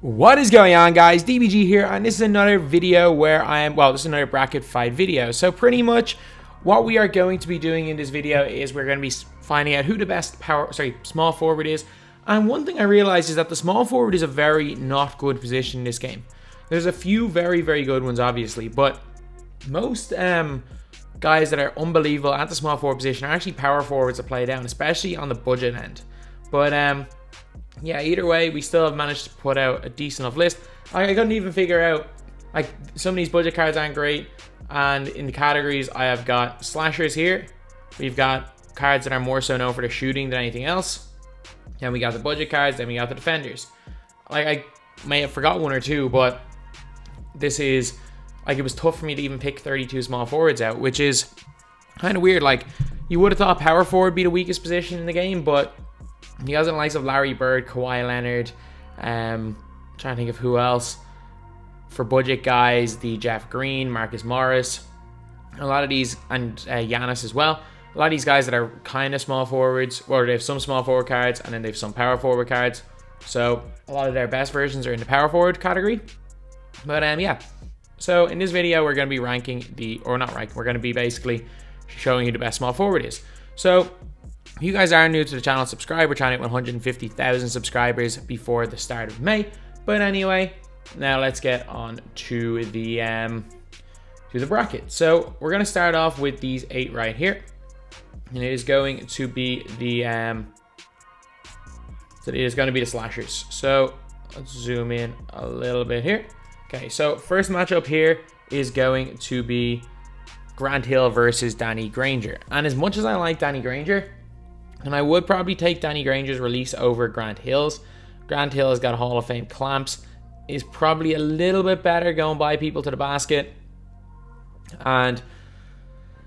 What is going on, guys? DBG here, and this is another video where this is another bracket fight video. So pretty much what we are going to be doing in this video is we're going to be finding out who the best small forward is. And one thing I realized is that the small forward is a very not good position in this game. There's a few very, very good ones, obviously, but most guys that are unbelievable at the small forward position are actually power forwards that play down, especially on the budget end. But yeah, either way, we still have managed to put out a decent enough list. I couldn't even figure out, like, some of these budget cards aren't great. And in the categories, I have got slashers here. We've got cards that are more so known for their shooting than anything else. Then we got the budget cards, then we got the defenders. Like, I may have forgot one or two, but this is, like, it was tough for me to even pick 32 small forwards out, which is kind of weird. Like, you would have thought power forward would be the weakest position in the game, but you guys are the likes of Larry Bird, Kawhi Leonard, trying to think of who else. For budget guys, the Jeff Green, Marcus Morris, a lot of these, and Giannis as well. A lot of these guys that are kind of small forwards, or they have some small forward cards, and then they have some power forward cards. So a lot of their best versions are in the power forward category. But yeah. So in this video, we're going to be we're going to be basically showing you the best small forward is. So if you guys are new to the channel, subscribe. We're trying to hit 150,000 subscribers before the start of May. But anyway, now let's get on to the bracket. So we're going to start off with these 8 right here, and it is going to be the slashers. So let's zoom in a little bit here. Okay, so first matchup here is going to be Grant Hill versus Danny Granger. And as much as I like Danny Granger, and I would probably take Danny Granger's release over Grant Hill's. Grant Hill has got Hall of Fame clamps, is probably a little bit better going by people to the basket. And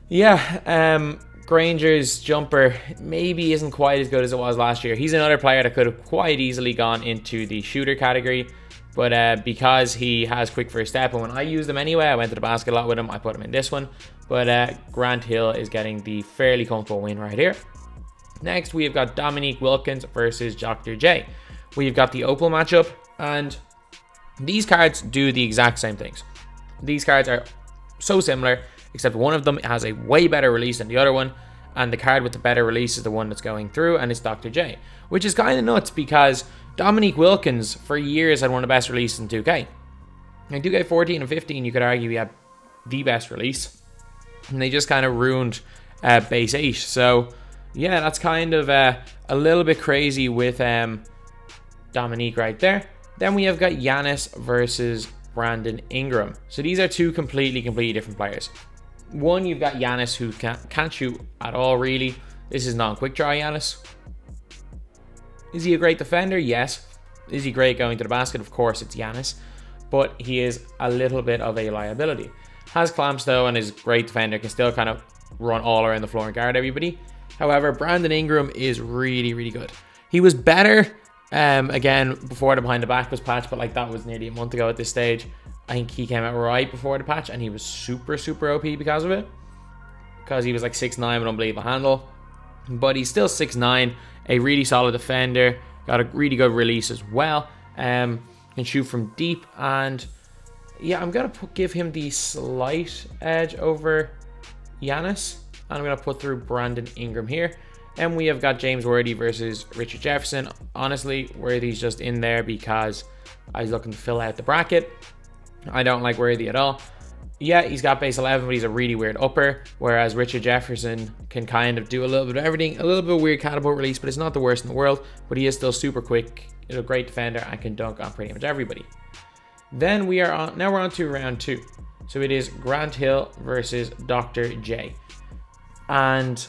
yeah, Granger's jumper maybe isn't quite as good as it was last year. He's another player that could have quite easily gone into the shooter category, but because he has quick first step, and when I used him anyway, I went to the basket a lot with him, I put him in this one. But Grant Hill is getting the fairly comfortable win right here. Next, we have got Dominique Wilkins versus Dr. J. We've got the Opal matchup, and these cards do the exact same things. These cards are so similar, except one of them has a way better release than the other one, and the card with the better release is the one that's going through, and it's Dr. J, which is kind of nuts because Dominique Wilkins for years had one of the best releases in 2K. In 2K14 and 15, you could argue he had the best release, and they just kind of ruined base 8. So yeah, that's kind of a little bit crazy with Dominique right there. Then we have got Giannis versus Brandon Ingram. So these are two completely different players. One, you've got Giannis, who can't shoot at all, really. This is non-quick draw Giannis. Is he a great defender? Yes. Is he great going to the basket? Of course, it's Giannis. But he is a little bit of a liability. Has clamps though, and is a great defender. Can still kind of run all around the floor and guard everybody. However, Brandon Ingram is really good. He was better again before the behind the back was patched, but like that was nearly a month ago at this stage. I think he came out right before the patch, and he was super OP because of it, because he was like 6'9" with unbelievable handle. But he's still 6'9", a really solid defender, got a really good release as well, can shoot from deep, and yeah, I'm gonna give him the slight edge over Giannis. I'm going to put through Brandon Ingram here. And we have got James Worthy versus Richard Jefferson. Honestly, Worthy's just in there because I was looking to fill out the bracket. I don't like Worthy at all. Yeah, he's got base 11, but he's a really weird upper. Whereas Richard Jefferson can kind of do a little bit of everything. A little bit of weird catapult release, but it's not the worst in the world. But he is still super quick. He's a great defender and can dunk on pretty much everybody. Then we're on to round 2. So it is Grant Hill versus Dr. J. And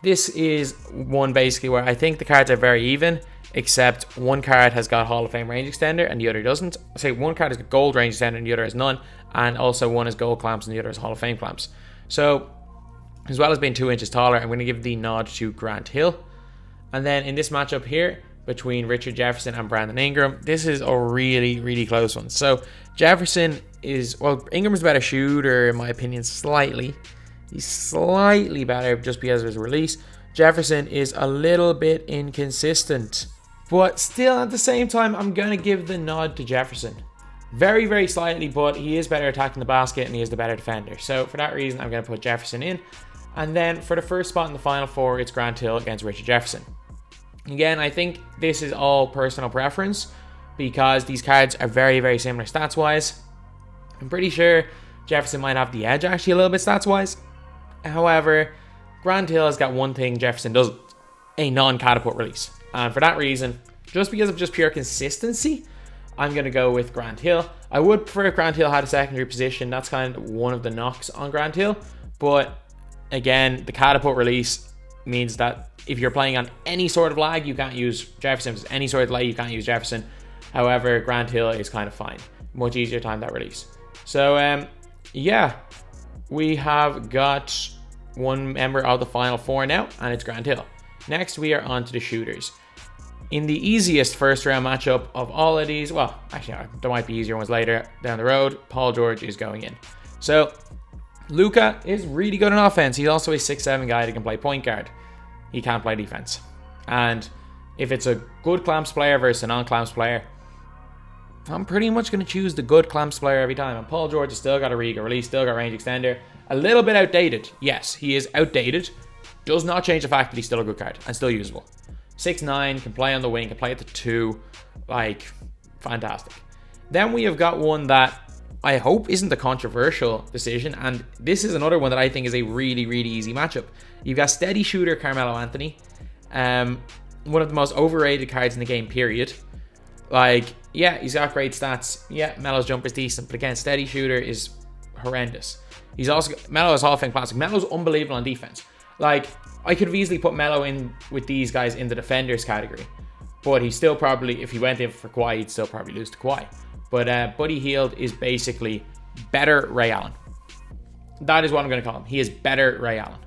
this is one basically where I think the cards are very even, except one card has got Hall of Fame range extender and the other doesn't. I say one card has got gold range extender and the other has none, and also one has gold clamps and the other has Hall of Fame clamps. So as well as being 2 inches taller, I'm going to give the nod to Grant Hill. And then in this matchup here between Richard Jefferson and Brandon Ingram, this is a really close one. So Jefferson is, well, Ingram's a better shooter in my opinion, slightly. He's slightly better just because of his release. Jefferson is a little bit inconsistent. But still, at the same time, I'm going to give the nod to Jefferson. Very, very slightly, but he is better attacking the basket and he is the better defender. So for that reason, I'm going to put Jefferson in. And then for the first spot in the Final Four, it's Grant Hill against Richard Jefferson. Again, I think this is all personal preference because these cards are very, very similar stats-wise. I'm pretty sure Jefferson might have the edge actually a little bit stats-wise. However, Grant Hill has got one thing Jefferson doesn't, a non-catapult release. And for that reason, just because of just pure consistency, I'm going to go with Grant Hill. I would prefer if Grant Hill had a secondary position. That's kind of one of the knocks on Grant Hill. But again, the catapult release means that if you're playing on any sort of lag, you can't use Jefferson. If there's any sort of lag, you can't use Jefferson. However, Grant Hill is kind of fine. Much easier time that release. So, yeah, we have got one member of the Final Four now, and it's Grant Hill. Next, we are on to the shooters. In the easiest first round matchup of all of these, well, actually, there might be easier ones later down the road, Paul George is going in. So, Luka is really good on offense. He's also a 6'7" guy that can play point guard. He can't play defense. And if it's a good clamps player versus a non-clamps player, I'm pretty much going to choose the good clamps player every time. And Paul George has still got a really good release, still got range extender. A little bit outdated. Yes, he is outdated. Does not change the fact that he's still a good card and still usable. 6'9", can play on the wing, can play at the 2. Like, fantastic. Then we have got one that I hope isn't a controversial decision. And this is another one that I think is a really, really easy matchup. You've got steady shooter Carmelo Anthony. One of the most overrated cards in the game, period. Like, yeah, he's got great stats. Yeah, Melo's jumper's decent. But again, steady shooter is horrendous. He's also, Melo is Hall of Fame classic. Melo's unbelievable on defense. Like, I could have easily put Melo in with these guys in the defenders category. But he's still probably, if he went in for Kawhi, he'd still probably lose to Kawhi. But Buddy Hield is basically better Ray Allen. That is what I'm going to call him. He is better Ray Allen.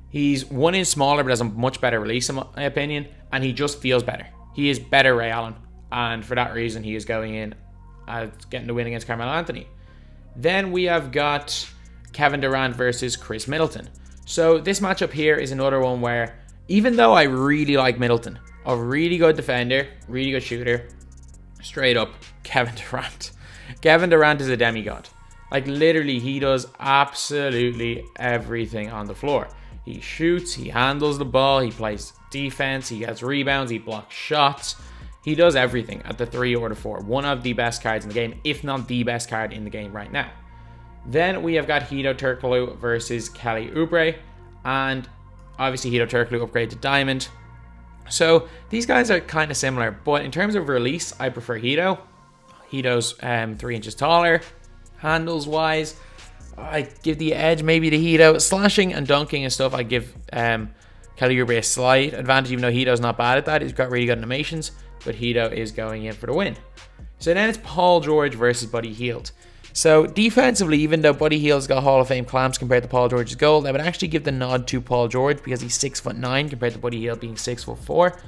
He's 1 inch smaller, but has a much better release, in my opinion. And he just feels better. He is better Ray Allen. And for that reason, he is going in as getting the win against Carmelo Anthony. Then we have got Kevin Durant versus Chris Middleton. So this matchup here is another one where, even though I really like Middleton, a really good defender, really good shooter, straight up, Kevin Durant. Kevin Durant is a demigod. Like, literally, he does absolutely everything on the floor. He shoots, he handles the ball, he plays defense, he gets rebounds, he blocks shots. He does everything at the 3 or the 4. One of the best cards in the game, if not the best card in the game right now. Then we have got Hedo Turkoglu versus Kelly Oubre. And obviously Hedo Turkoglu upgraded to Diamond. So these guys are kind of similar. But in terms of release, I prefer Hedo. Hedo's 3 inches taller. Handles wise, I give the edge maybe to Hedo. Slashing and dunking and stuff, I give Kelly Oubre a slight advantage, even though Hedo's not bad at that. He's got really good animations. But Hedo is going in for the win. So then it's Paul George versus Buddy Hield. So defensively, even though Buddy Hield's got Hall of Fame clamps compared to Paul George's gold, I would actually give the nod to Paul George because he's 6'9" compared to Buddy Hield being 6'4".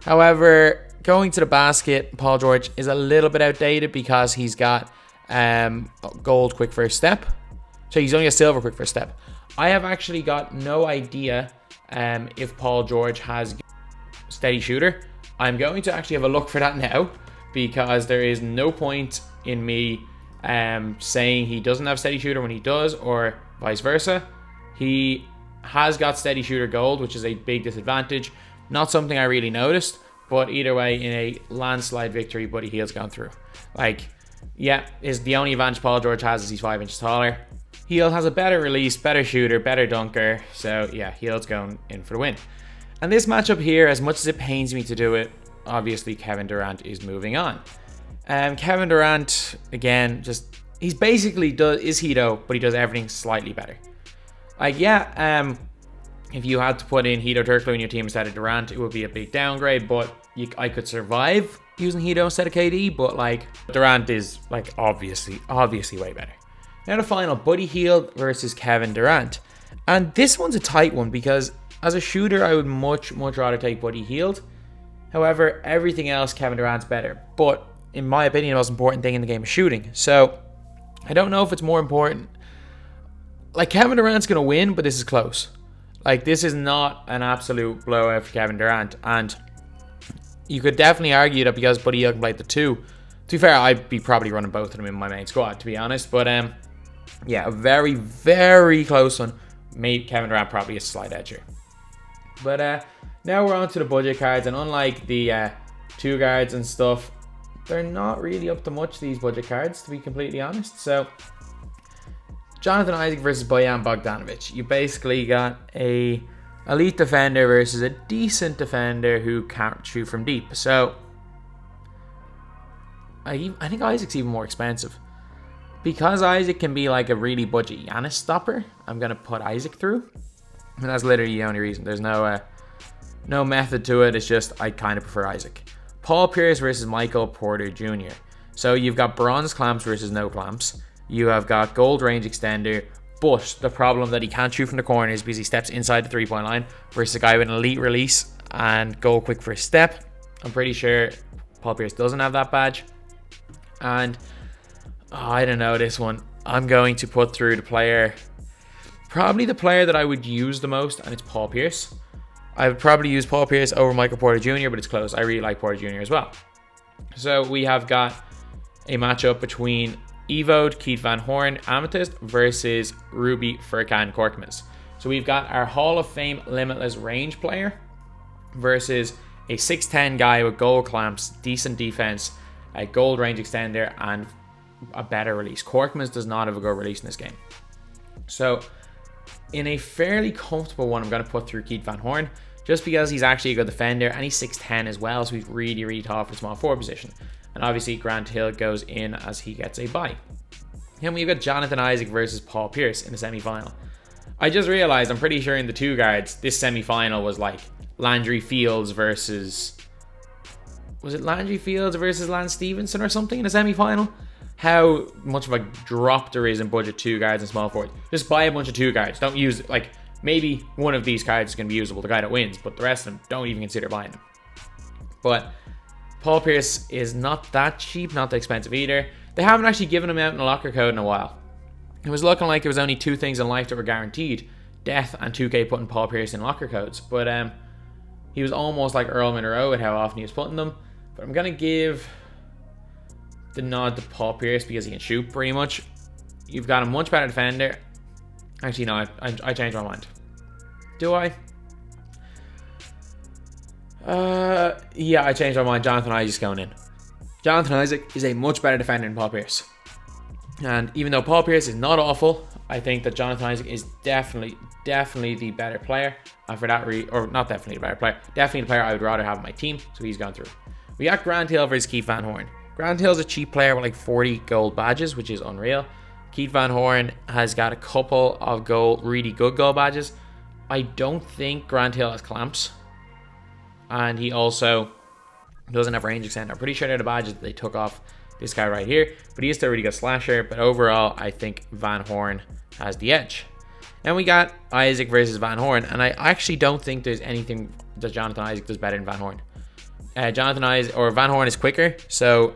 However, going to the basket, Paul George is a little bit outdated because he's got gold quick first step. So he's only a silver quick first step. I have actually got no idea if Paul George has steady shooter. I'm going to actually have a look for that now because there is no point in me saying he doesn't have steady shooter when he does, or vice versa. He has got steady shooter gold, which is a big disadvantage. Not something I really noticed, but either way, in a landslide victory, Buddy Hield's gone through. Like, yeah, is the only advantage Paul George has is he's 5 inches taller. Hield has a better release, better shooter, better dunker. So yeah, Hield's going in for the win. And this matchup here, as much as it pains me to do it, obviously Kevin Durant is moving on. Kevin Durant, again, he's basically is Hedo, but he does everything slightly better. Like, yeah, if you had to put in Hedo Turkoglu in your team instead of Durant, it would be a big downgrade, but I could survive using Hedo instead of KD, but like, Durant is like obviously way better. Now the final, Buddy Hield versus Kevin Durant. And this one's a tight one because as a shooter, I would much rather take Buddy Hield. However, everything else, Kevin Durant's better. But in my opinion, the most important thing in the game is shooting. So I don't know if it's more important. Like, Kevin Durant's going to win, but this is close. Like, this is not an absolute blowout for Kevin Durant. And You could definitely argue that because Buddy Hield can play the 2. To be fair, I'd be probably running both of them in my main squad, to be honest. But yeah, a very, very close one. Made Kevin Durant probably a slight edge here. But now we're on to the budget cards, and unlike the 2 guards and stuff, they're not really up to much, these budget cards, to be completely honest. So, Jonathan Isaac versus Bojan Bogdanovic. You basically got a elite defender versus a decent defender who can't shoot from deep. So, I think Isaac's even more expensive. Because Isaac can be like a really budget Giannis stopper, I'm going to put Isaac through. And that's literally the only reason. There's no method to it. It's just I kind of prefer Isaac. Paul Pierce versus Michael Porter Jr. So you've got bronze clamps versus no clamps. You have got gold range extender, but the problem that he can't shoot from the corner is because he steps inside the 3-point line versus a guy with an elite release and goal quick for a step. I'm pretty sure Paul Pierce doesn't have that badge. And I don't know this one. I'm going to put through the player, probably the player that I would use the most, and it's Paul Pierce. I would probably use Paul Pierce over Michael Porter Jr., but it's close. I really like Porter Jr. as well. So we have got a matchup between Evode, Keith Van Horn, Amethyst versus Ruby, Furkan, Korkmaz. So we've got our Hall of Fame limitless range player versus a 6'10 guy with gold clamps, decent defense, a gold range extender, and a better release. Korkmaz does not have a good release in this game. So in a fairly comfortable one, I'm going to put through Keith Van Horn, just because he's actually a good defender, and he's 6'10 as well, so he's really, really tough for small forward position. And obviously Grant Hill goes in as he gets a bye. Then we've got Jonathan Isaac versus Paul Pierce in the semi-final. I just realized, I'm pretty sure in the 2 guards, this semi-final was like Landry Fields versus... Was it Landry Fields versus Lance Stevenson or something in the semi-final? How much of a drop there is in budget 2 guards and small forwards. Just buy a bunch of 2 guards. Don't use, like, maybe one of these cards is going to be usable, the guy that wins, but the rest of them, don't even consider buying them. But Paul Pierce is not that cheap, not that expensive either. They haven't actually given him out in a locker code in a while. It was looking like it was only 2 things in life that were guaranteed. Death and 2K putting Paul Pierce in locker codes. But he was almost like Earl Monroe at how often he was putting them. But I'm going to give the nod to Paul Pierce because he can shoot pretty much. You've got a much better defender. Actually, no, I changed my mind. Do I? Yeah, I changed my mind. Jonathan Isaac's going in. Jonathan Isaac is a much better defender than Paul Pierce. And even though Paul Pierce is not awful, I think that Jonathan Isaac is definitely the better player. And for that or not definitely the better player, definitely the player I would rather have on my team. So he's gone through. We got Grant Hill versus Keith Van Horn. Grant Hill's a cheap player with like 40 gold badges, which is unreal. Keith Van Horn has got a couple of really good gold badges. I don't think Grant Hill has clamps. And he also doesn't have range extender. I'm pretty sure they're the badges that they took off this guy right here. But he is still a really good slasher. But overall, I think Van Horn has the edge. Then we got Isaac versus Van Horn. And I actually don't think there's anything that Jonathan Isaac does better than Van Horn. Van Horn is quicker. So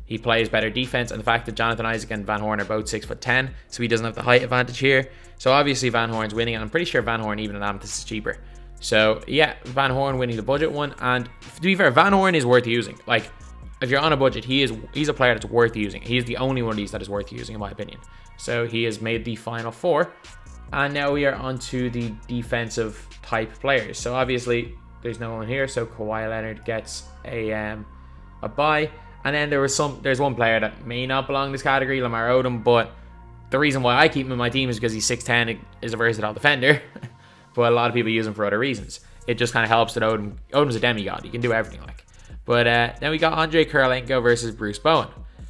he plays better defense. And the fact that Jonathan Isaac and Van Horn are both 6'10", so he doesn't have the height advantage here. So obviously Van Horn's winning. And I'm pretty sure Van Horn, even at Amethyst, is cheaper. So yeah, Van Horn winning the budget one. And to be fair, Van Horn is worth using. Like, if you're on a budget, he's a player that's worth using. He's the only one of these that is worth using, in my opinion. So he has made the final 4. And now we are on to the defensive type players. So obviously there's no one here, so Kawhi Leonard gets a bye. And then there's one player that may not belong in this category, Lamar Odom, but the reason why I keep him in my team is because he's 6'10", is a versatile defender. But a lot of people use him for other reasons. It just kind of helps that Odom's a demigod. He can do everything like. But then we got Andrei Kirilenko versus Bruce Bowen.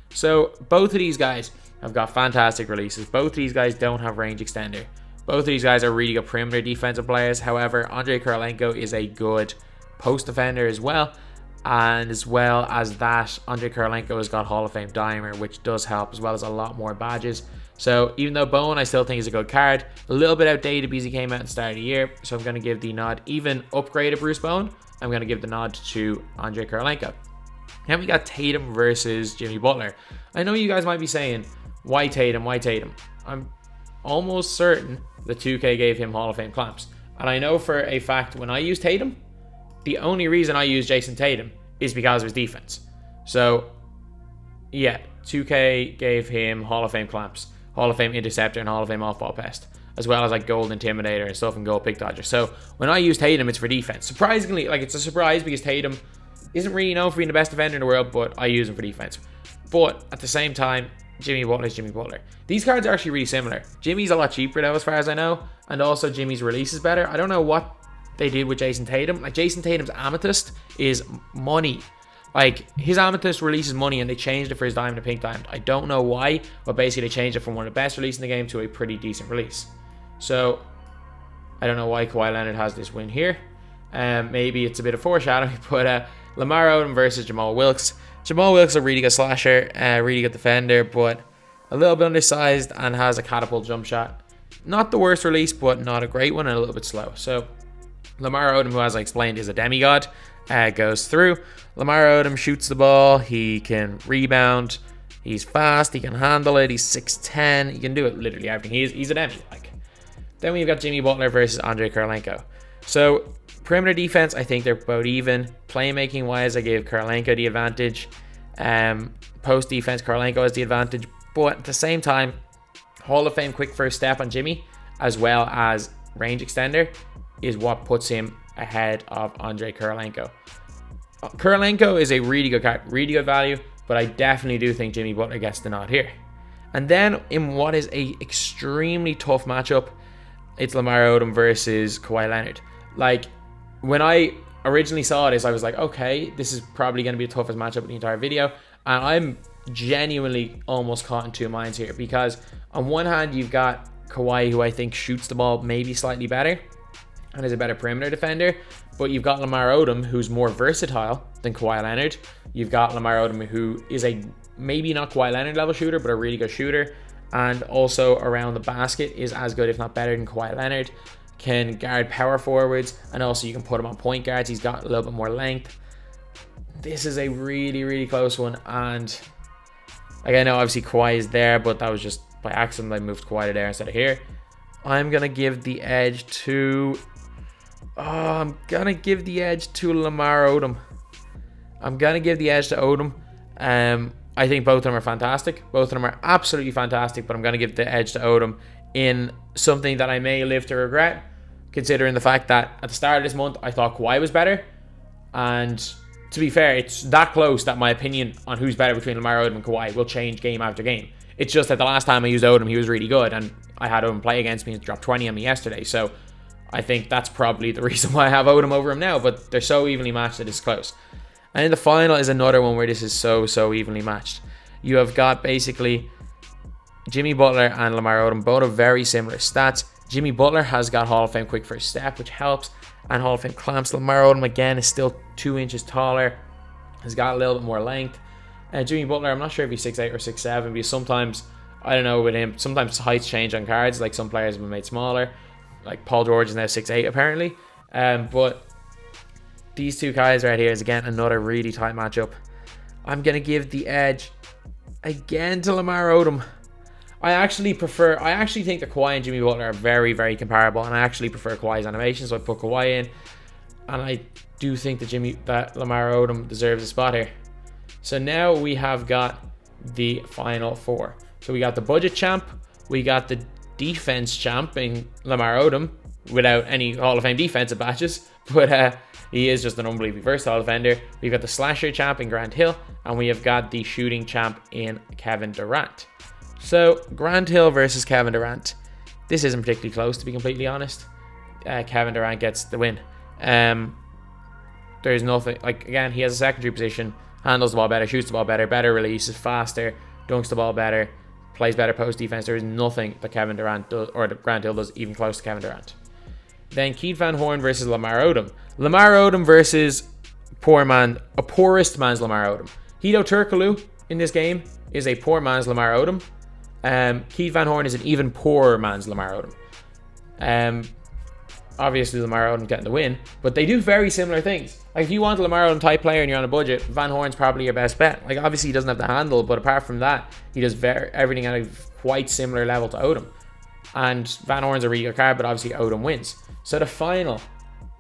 So both of these guys have got fantastic releases. Both of these guys don't have range extender. Both of these guys are really good perimeter defensive players. However, Andrei Kirilenko is a good post defender as well. And as well as that, Andrei Kirilenko has got Hall of Fame Dimer, which does help, as well as a lot more badges. So even though Bowen I still think is a good card, a little bit outdated because he came out at the start of the year. So I'm going to give the nod, even upgraded Bruce Bowen, I'm going to give the nod to Andrei Kirilenko. Then we got Tatum versus Jimmy Butler. I know you guys might be saying, why Tatum, why Tatum? I'm almost certain that 2K gave him Hall of Fame clamps. And I know for a fact when I use Tatum, the only reason I use Jason Tatum is because of his defense. So, yeah, 2K gave him Hall of Fame clamps, Hall of Fame interceptor, and Hall of Fame off-ball pest, as well as like gold intimidator and stuff and gold pick dodger. So when I use Tatum, it's for defense. Surprisingly, like it's a surprise because Tatum isn't really known for being the best defender in the world, but I use him for defense. But at the same time, Jimmy Butler is Jimmy Butler. These cards are actually really similar. Jimmy's a lot cheaper though, as far as I know, and also Jimmy's release is better. I don't know what they did with Jason Tatum. Like Jason Tatum's Amethyst is money. Like his Amethyst releases money, and they changed it for his Diamond and Pink Diamond. I don't know why, but basically they changed it from one of the best releases in the game to a pretty decent release. So I don't know why Kawhi Leonard has this win here. Maybe it's a bit of foreshadowing, but Lamar Odom versus Jamal Wilkes. Jamal Wilkes is a really good slasher, really good defender, but a little bit undersized and has a catapult jump shot. Not the worst release, but not a great one, and a little bit slow. So Lamar Odom, who as I explained is a demigod, goes through. Lamar Odom shoots the ball. He can rebound. He's fast. He can handle it. He's 6'10". He can do it literally everything. He's a demi. Then we've got Jimmy Butler versus Andrei Kirilenko. So perimeter defense, I think they're about even. Playmaking wise, I gave Kirilenko the advantage. Post defense, Kirilenko has the advantage. But at the same time, Hall of Fame quick first step on Jimmy, as well as range extender, is what puts him ahead of Andrei Kirilenko. Kirilenko is a really good card, really good value, but I definitely do think Jimmy Butler gets the nod here. And then in what is a extremely tough matchup, it's Lamar Odom versus Kawhi Leonard. Like, when I originally saw this, I was like, okay, this is probably going to be the toughest matchup of the entire video. And I'm genuinely almost caught in two minds here, because on one hand, you've got Kawhi, who I think shoots the ball maybe slightly better and is a better perimeter defender. But you've got Lamar Odom, who's more versatile than Kawhi Leonard. You've got Lamar Odom, who is a maybe not Kawhi Leonard level shooter, but a really good shooter. And also around the basket is as good, if not better, than Kawhi Leonard. Can guard power forwards, and also you can put him on point guards. He's got a little bit more length. This is a really, really close one. And like, I know obviously Kawhi is there, but that was just by accident. I moved Kawhi to there instead of here. I'm going to give the edge to... I'm going to give the edge to Lamar Odom. I'm going to give the edge to Odom. I think both of them are fantastic. Both of them are absolutely fantastic, but I'm going to give the edge to Odom in something that I may live to regret, considering the fact that at the start of this month, I thought Kawhi was better. And to be fair, it's that close that my opinion on who's better between Lamar Odom and Kawhi will change game after game. It's just that the last time I used Odom, he was really good, and I had Odom play against me and dropped 20 on me yesterday. So I think that's probably the reason why I have Odom over him now, but they're so evenly matched that it's close. And in the final is another one where this is so evenly matched. You have got basically Jimmy Butler and Lamar Odom, both have very similar stats. Jimmy Butler has got Hall of Fame quick first step, which helps, and Hall of Fame clamps. Lamar Odom, again, is still 2 inches taller, has got a little bit more length. And Jimmy Butler, I'm not sure if he's 6'8" or 6'7", because sometimes, I don't know with him, sometimes heights change on cards. Like some players have been made smaller. Like Paul George is now 6'8" apparently. But these two guys right here is again another really tight matchup. I'm going to give the edge again to Lamar Odom. I actually think that Kawhi and Jimmy Butler are very comparable, and I actually prefer Kawhi's animation, so I put Kawhi in. And I do think that Lamar Odom deserves a spot here. So now we have got the final four. So we got the budget champ, we got the defense champ in Lamar Odom without any Hall of Fame defensive badges, but he is just an unbelievably versatile defender. We've got the slasher champ in Grant Hill, and we have got the shooting champ in Kevin Durant. So Grant Hill versus Kevin Durant. This isn't particularly close, to be completely honest. Kevin Durant gets the win. There's nothing, like, again, he has a secondary position, handles the ball better, shoots the ball better release, is faster, dunks the ball better, plays better post defense. There is nothing that Kevin Durant does, or that Grant Hill does, even close to Kevin Durant. Then Keith Van Horn versus Lamar Odom. Lamar Odom versus a poorest man's Lamar Odom. Hedo Turkoglu in this game is a poor man's Lamar Odom. Keith Van Horn is an even poorer man's Lamar Odom. Obviously Lamar Odom getting the win, but they do very similar things. Like, if you want a Lamar Odom type player and you're on a budget, Van Horn's probably your best bet. Like, obviously he doesn't have the handle, but apart from that, he does everything at a quite similar level to Odom. And Van Horn's a really good card, but obviously Odom wins. So the final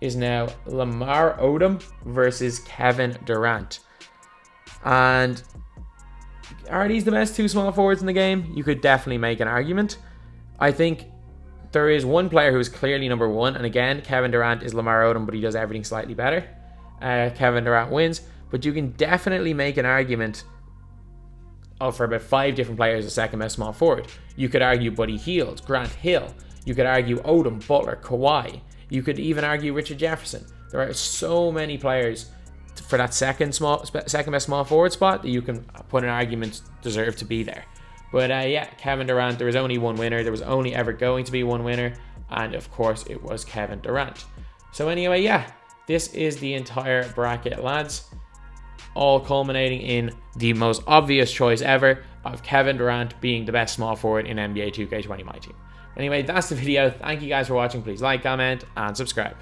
is now Lamar Odom versus Kevin Durant. And are these the best two small forwards in the game? You could definitely make an argument. I think there is one player who is clearly number one, and again, Kevin Durant is Lamar Odom, but he does everything slightly better. Kevin Durant wins, but you can definitely make an argument for about 5 different players as second best small forward. You could argue Buddy Hield, Grant Hill. You could argue Odom, Butler, Kawhi. You could even argue Richard Jefferson. There are so many players for that second best small forward spot that you can put an argument deserve to be there. But yeah, Kevin Durant, there was only one winner. There was only ever going to be one winner. And of course, it was Kevin Durant. So anyway, yeah, this is the entire bracket, lads. All culminating in the most obvious choice ever of Kevin Durant being the best small forward in NBA 2K20 MyTeam. Anyway, that's the video. Thank you guys for watching. Please like, comment, and subscribe.